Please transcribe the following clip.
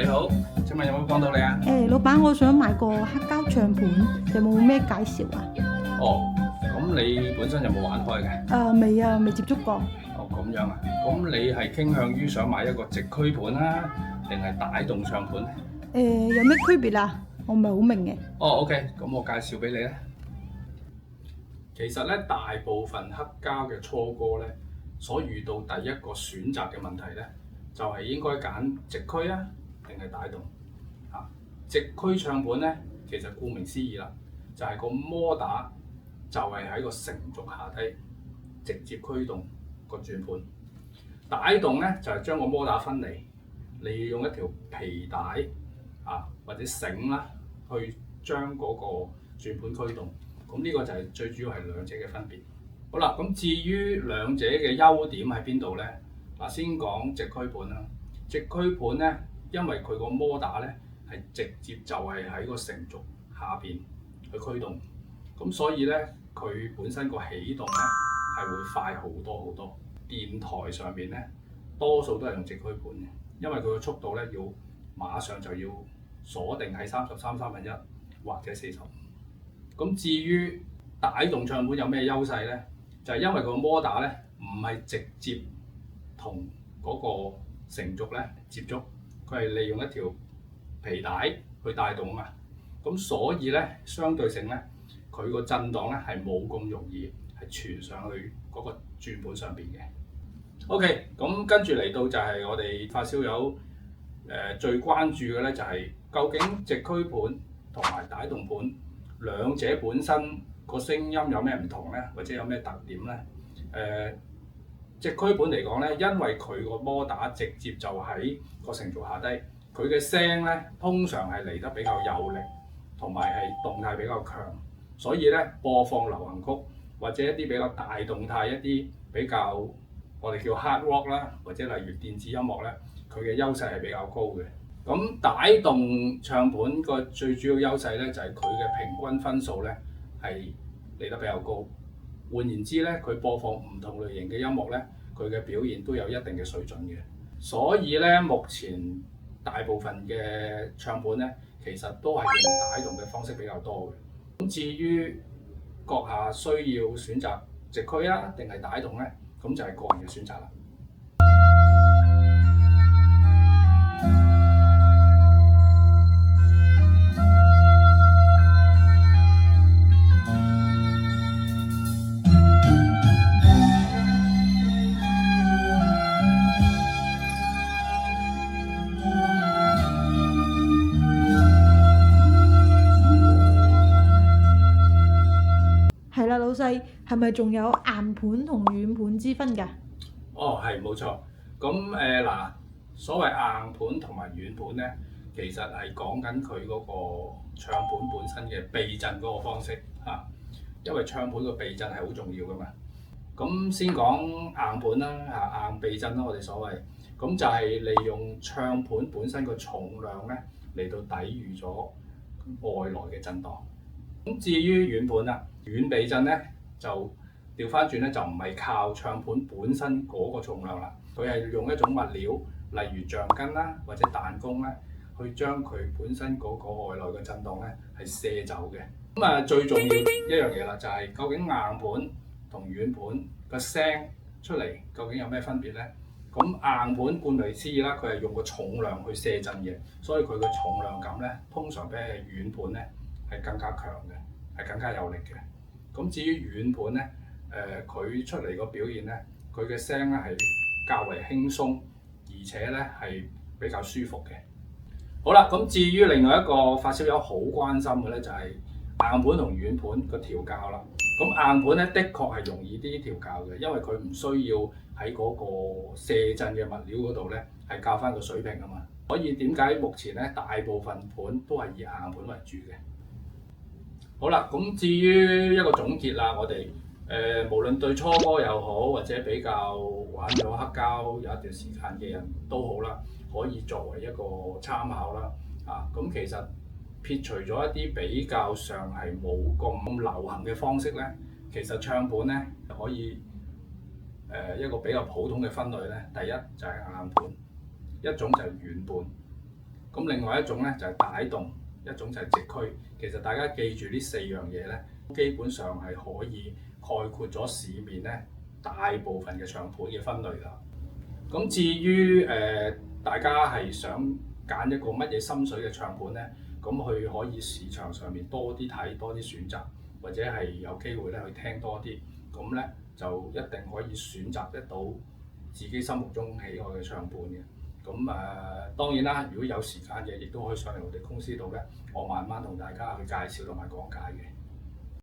你好，請問有冇幫到你啊？老闆，我想買個黑膠唱盤，有冇咩介紹啊？哦，咁你本身有冇玩開嘅？未啊，未接觸過。哦，咁樣啊？咁你係傾向於想買一個直驅盤啊，定係帶動唱盤咧？有咩區別啊？我唔係好明嘅。哦，OK，咁我介紹俾你咧。其實咧，大部分黑膠嘅初哥咧，所遇到第一個選擇嘅問題咧，就係應該揀直驅啊，定係帶動啊？直驅唱盤咧，其實顧名思義啦，就係個摩打就係喺個成軸下低直接驅動個轉盤。帶動咧就係將個摩打分離，利用一條皮帶啊或者繩啦，去將嗰個轉盤驅動。咁呢個就係最主要係兩者嘅分別。好啦，咁至於兩者嘅優點喺邊度咧？嗱，先講直驅盤啦。直驅盤咧，因為佢個摩打咧係直接就係喺個成軸下邊去驅動，咁所以咧佢本身個起動咧係會快好多好多。電台上邊咧多數都係用直驅盤嘅，因為佢個速度咧要馬上就要鎖定喺33/3分之一或者45。咁至於帶動唱盤有咩優勢咧？就係因為個摩打咧唔係直接同嗰個成軸咧接觸，佢係利用一條皮帶去帶動啊嘛。咁所以咧相對性咧，佢個震盪咧係冇咁容易係傳上去嗰個轉盤上邊嘅。OK，咁跟住嚟到就係我哋發燒友最關注嘅咧，就係究竟直驅盤同埋帶動盤兩者本身個聲音有咩唔同咧，或者有咩特點咧？直驅盤嚟講咧，因為佢個摩打直接就喺個成軸下低，佢嘅聲咧通常係嚟得比較有力，同埋係動態比較強，所以咧播放流行曲或者一啲比較大動態一啲比較我哋叫 hard rock 啦，或者例如電子音樂咧，佢嘅優勢係比較高嘅。咁帶動唱盤個最主要優勢咧，就係佢嘅平均分數咧係嚟得比較高。換言之咧，佢播放唔同類型嘅音樂咧，佢嘅表現都有一定嘅水準嘅。所以咧，目前大部分嘅唱盤咧，其實都係用帶動嘅方式比較多嘅。咁至於閣下需要選擇直驅啊，定係帶動咧，咁就係個人嘅選擇啦。係啦，老細，係咪仲有硬盤同軟盤之分㗎？哦，係冇錯。咁嗱，所謂硬盤同埋軟盤咧，其實係講緊佢嗰個唱盤本身嘅避震嗰個方式嚇。因為唱盤個避震係好重要噶嘛。咁先講硬盤啦嚇，硬避震啦，我哋所謂。咁就係利用唱盤本身個重量咧嚟到抵禦咗外來嘅震盪。咁至於軟盤啦，軟避震咧就調翻轉咧，就唔係靠唱盤本身嗰個重量啦，佢係用一種物料，例如橡筋啦或者彈弓咧，去將佢本身嗰個外來嘅震盪咧係卸走嘅。咁最重要一樣嘢啦，就係究竟硬盤同軟盤個聲出嚟究竟有咩分別咧？咁硬盤顧名思義啦，佢係用個重量去卸震嘅，所以佢嘅重量感咧通常比起軟盤咧係更加強嘅，係更加有力嘅。咁至於軟盤咧，佢出嚟個表現咧佢嘅聲咧係較為輕鬆，而且咧係比較舒服嘅。好啦，咁至於另外一個發燒友好關心嘅咧，就係硬盤同軟盤個調校啦。咁硬盤咧，的確係容易啲調校嘅，因為佢唔需要喺嗰個射震嘅物料嗰度咧係校翻個水平啊嘛。所以點解目前咧大部分盤都係以硬盤為主嘅。好啦，咁至於一個總結啦，我哋無論對初哥又好，或者比較玩咗黑膠有一段時間嘅人都好啦，可以作為一個參考啦。咁其實撇除咗一啲比較上係冇咁流行嘅方式咧，其實唱盤咧可以一個比較普通嘅分類咧，第一就係硬盤，一種就係軟盤，咁另外一種咧就係帶動，一種就係直驅。其實大家記住呢四樣嘢咧，基本上係可以概括咗市面咧大部分嘅唱盤嘅分類啦。咁至於大家係想揀一個乜嘢心水嘅唱盤咧，咁佢可以市場上面多啲睇，多啲選擇，或者係有機會咧去聽多啲，咁咧就一定可以選擇得到自己心目中喜愛嘅唱盤嘅。咁當然啦，如果有時間嘅，亦都可以上嚟我哋公司度咧，我慢慢同大家去介紹同埋講解嘅。